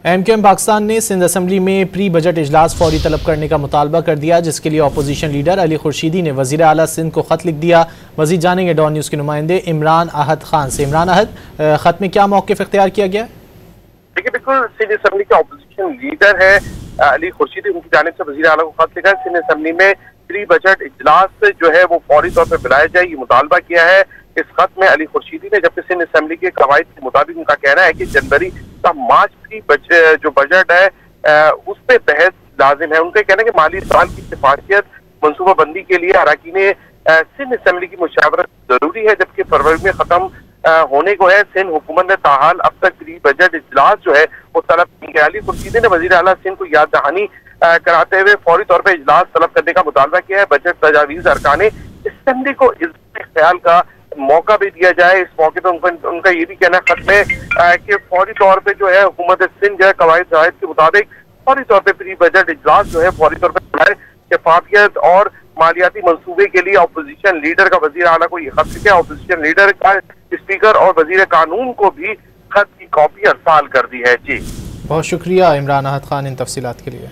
MQM Pakistan ने Sindh assembly में pre budget इजलास फौरी तलब करने का मुतालबा कर दिया, जिसके लिए अपोजिशन लीडर अली खुर्शीदी ने वजीर आला सिंध को खत लिख दिया। मजीद जानेंगे डॉन न्यूज़ के नुमाइंदे इमरान अहद खान से। इमरान अहद, खत में क्या मौक़िफ़ इख्तियार किया गया? देखिए, बिल्कुल सिंध असम्बली के अपोजिशन लीडर है अली खुर्शीदी, उनकी जानिब से वजीर आला को खत लिखा है। सिंध असम्बली में प्री बजट इजलास जो है वो फौरी तौर पर बुलाया जाए, ये मुतालबा किया है इस खत में अली खुर्शीदी ने। जबकि सिंध असम्बली के कवायद के मुताबिक उनका कहना है कि जनवरी का मार्च की जो बजट है उस पर बहस लाजिम है। उनका कहना है कि माली साल की सिफारियत मनसूबाबंदी के लिए अरकान सिंध असम्बली की मुशावरत जरूरी है, जबकि फरवरी में खत्म होने को है। सिंध हुकूमत ने ताहाल अब तक प्री बजट इजलास जो है वो तलब की है। अली खुर्शीदी ने वजीर आला सिंध को याद दहानी कराते हुए फौरी तौर पर इजलास तलब करने का मुतालबा किया है। बजट तजावीज अरकान असम्बली को इस ख्याल का मौका भी दिया जाए। इस मौके पर उनका ये भी कहना खत में कि फौरी तौर पे जो है हुकूमत सिंध जो है कवायद के मुताबिक फौरी तौर पे प्री बजट इजलास जो है फौरी तौर पर बुलाए। शफाफियत और मालियाती मंसूबे के लिए अपोजिशन लीडर का वजीर आला को ये खत लिखा। अपोजिशन लीडर का स्पीकर और वजीर कानून को भी खत की कॉपी अरसाल कर दी है। जी, बहुत शुक्रिया इमरान अहद खान इन तफसीलात के लिए।